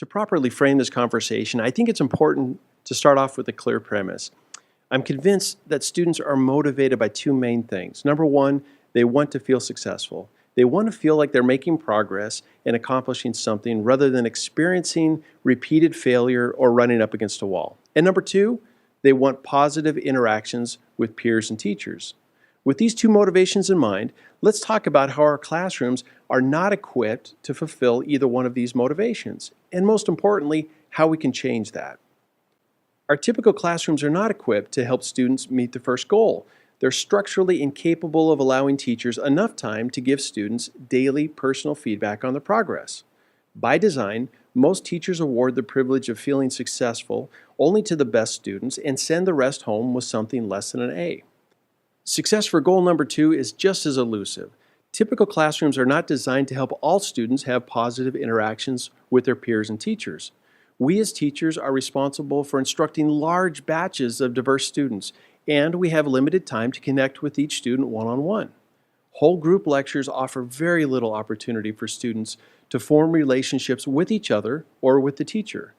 To properly frame this conversation, I think it's important to start off with a clear premise. I'm convinced that students are motivated by two main things. Number one, they want to feel successful. They want to feel like they're making progress and accomplishing something rather than experiencing repeated failure or running up against a wall. And number two, they want positive interactions with peers and teachers. With these two motivations in mind, let's talk about how our classrooms are not equipped to fulfill either one of these motivations, and most importantly, how we can change that. Our typical classrooms are not equipped to help students meet the first goal. They're structurally incapable of allowing teachers enough time to give students daily personal feedback on their progress. By design, most teachers award the privilege of feeling successful only to the best students and send the rest home with something less than an A. Success for goal number two is just as elusive. Typical classrooms are not designed to help all students have positive interactions with their peers and teachers. We as teachers are responsible for instructing large batches of diverse students, and we have limited time to connect with each student one-on-one. Whole group lectures offer very little opportunity for students to form relationships with each other or with the teacher.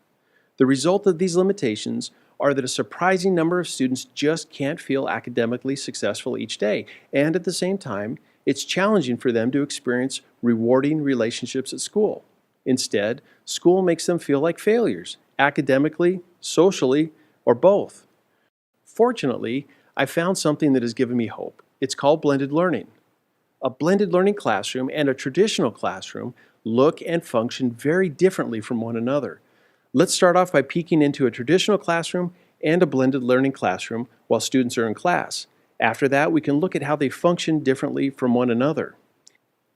The result of these limitations are that a surprising number of students just can't feel academically successful each day, and at the same time, it's challenging for them to experience rewarding relationships at school. Instead, school makes them feel like failures, academically, socially, or both. Fortunately, I found something that has given me hope. It's called blended learning. A blended learning classroom and a traditional classroom look and function very differently from one another. Let's start off by peeking into a traditional classroom and a blended learning classroom while students are in class. After that, we can look at how they function differently from one another.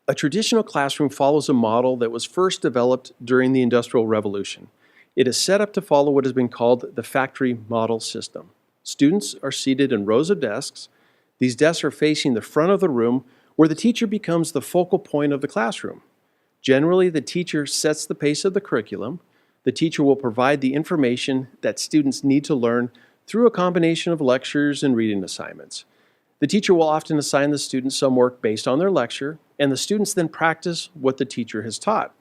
A traditional classroom follows a model that was first developed during the Industrial Revolution. It is set up to follow what has been called the factory model system. Students are seated in rows of desks. These desks are facing the front of the room where the teacher becomes the focal point of the classroom. Generally, the teacher sets the pace of the curriculum. The teacher will provide the information that students need to learn through a combination of lectures and reading assignments. The teacher will often assign the students some work based on their lecture, and the students then practice what the teacher has taught.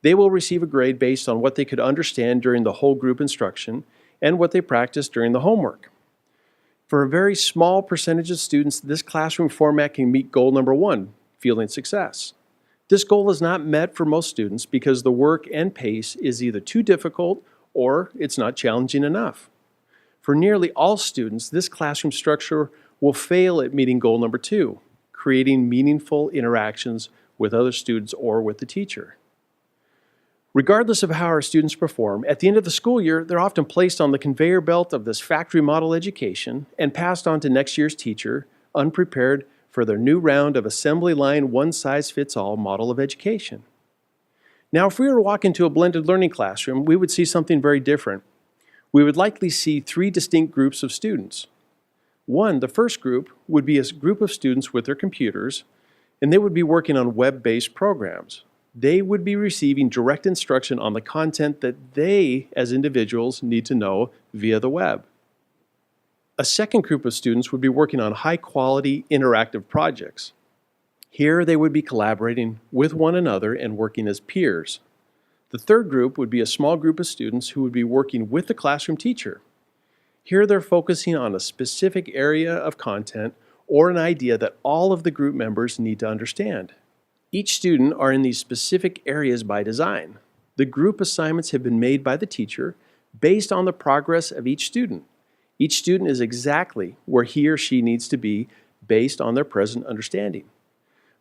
They will receive a grade based on what they could understand during the whole group instruction and what they practiced during the homework. For a very small percentage of students, this classroom format can meet goal number one, feeling success. This goal is not met for most students because the work and pace is either too difficult or it's not challenging enough. For nearly all students, this classroom structure will fail at meeting goal number two, creating meaningful interactions with other students or with the teacher. Regardless of how our students perform, at the end of the school year, they're often placed on the conveyor belt of this factory model education and passed on to next year's teacher, unprepared for their new round of assembly line one-size-fits-all model of education. Now, if we were to walk into a blended learning classroom, we would see something very different. We would likely see three distinct groups of students. One, the first group, would be a group of students with their computers, and they would be working on web-based programs. They would be receiving direct instruction on the content that they, as individuals, need to know via the web. A second group of students would be working on high-quality interactive projects. Here they would be collaborating with one another and working as peers. The third group would be a small group of students who would be working with the classroom teacher. Here they're focusing on a specific area of content or an idea that all of the group members need to understand. Each student are in these specific areas by design. The group assignments have been made by the teacher based on the progress of each student. Each student is exactly where he or she needs to be based on their present understanding.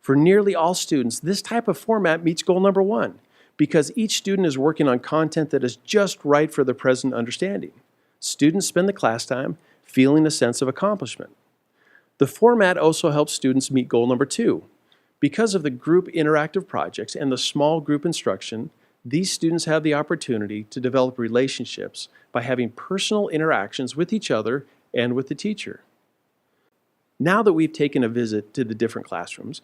For nearly all students, this type of format meets goal number one because each student is working on content that is just right for their present understanding. Students spend the class time feeling a sense of accomplishment. The format also helps students meet goal number two. Because of the group interactive projects and the small group instruction, these students have the opportunity to develop relationships by having personal interactions with each other and with the teacher. Now that we've taken a visit to the different classrooms,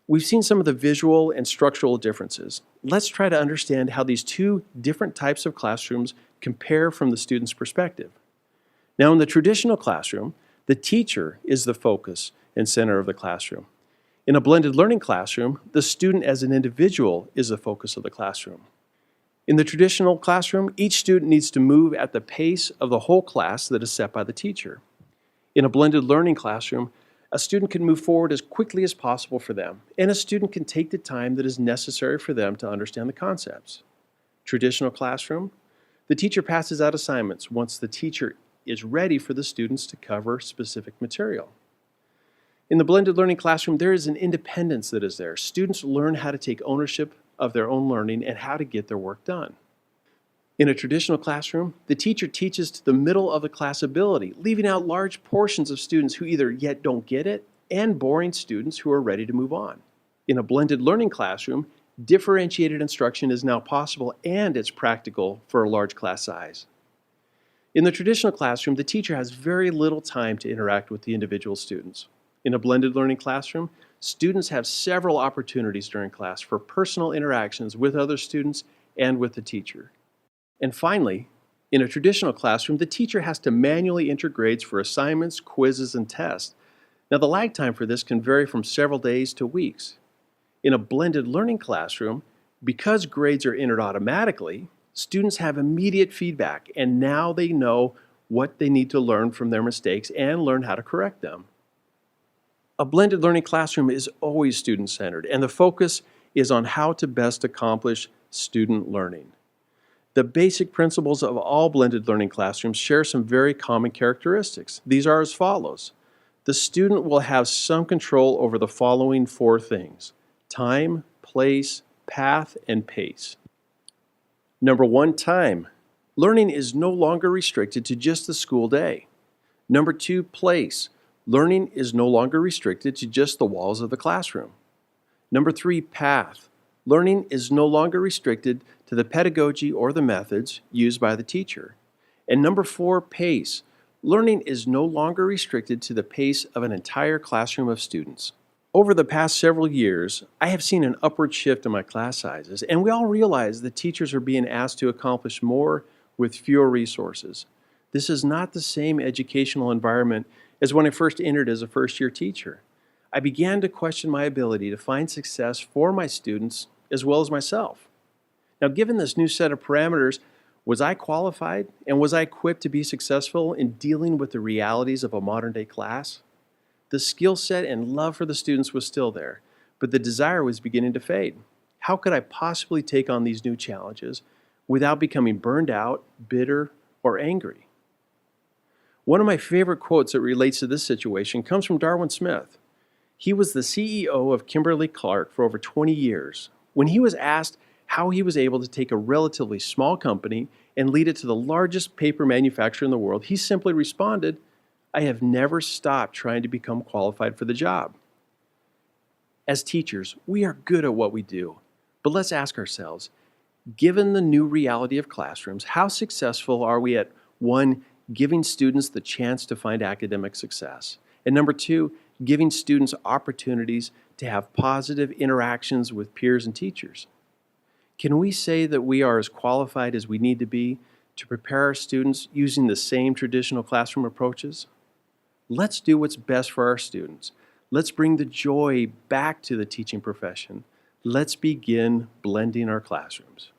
we've seen some of the visual and structural differences. Let's try to understand how these two different types of classrooms compare from the student's perspective. Now, in the traditional classroom, the teacher is the focus and center of the classroom. In a blended learning classroom, the student as an individual is the focus of the classroom. In the traditional classroom, each student needs to move at the pace of the whole class that is set by the teacher. In a blended learning classroom, a student can move forward as quickly as possible for them, and a student can take the time that is necessary for them to understand the concepts. Traditional classroom, the teacher passes out assignments once the teacher is ready for the students to cover specific material. In the blended learning classroom, there is an independence that is there. Students learn how to take ownership of their own learning and how to get their work done. In a traditional classroom, the teacher teaches to the middle of the class ability, leaving out large portions of students who either yet don't get it and boring students who are ready to move on. In a blended learning classroom, differentiated instruction is now possible and it's practical for a large class size. In the traditional classroom, the teacher has very little time to interact with the individual students. In a blended learning classroom, students have several opportunities during class for personal interactions with other students and with the teacher. And finally, in a traditional classroom, the teacher has to manually enter grades for assignments, quizzes, and tests. Now, the lag time for this can vary from several days to weeks. In a blended learning classroom, because grades are entered automatically, students have immediate feedback, and now they know what they need to learn from their mistakes and learn how to correct them. A blended learning classroom is always student-centered, and the focus is on how to best accomplish student learning. The basic principles of all blended learning classrooms share some very common characteristics. These are as follows. The student will have some control over the following 4 things: time, place, path, and pace. Number 1, time. Learning is no longer restricted to just the school day. Number 2, place. Learning is no longer restricted to just the walls of the classroom. Number 3, path. Learning is no longer restricted to the pedagogy or the methods used by the teacher. And number 4, pace. Learning is no longer restricted to the pace of an entire classroom of students. Over the past several years, I have seen an upward shift in my class sizes, and we all realize that teachers are being asked to accomplish more with fewer resources. This is not the same educational environment as when I first entered as a first-year teacher. I began to question my ability to find success for my students as well as myself. Now, given this new set of parameters, was I qualified and was I equipped to be successful in dealing with the realities of a modern-day class? The skill set and love for the students was still there, but the desire was beginning to fade. How could I possibly take on these new challenges without becoming burned out, bitter, or angry? One of my favorite quotes that relates to this situation comes from Darwin Smith. He was the CEO of Kimberly-Clark for over 20 years. When he was asked how he was able to take a relatively small company and lead it to the largest paper manufacturer in the world, he simply responded, "I have never stopped trying to become qualified for the job." As teachers, we are good at what we do, but let's ask ourselves, given the new reality of classrooms, how successful are we at 1, giving students the chance to find academic success, and number 2, giving students opportunities to have positive interactions with peers and teachers? Can we say that we are as qualified as we need to be to prepare our students using the same traditional classroom approaches? Let's do what's best for our students. Let's bring the joy back to the teaching profession. Let's begin blending our classrooms.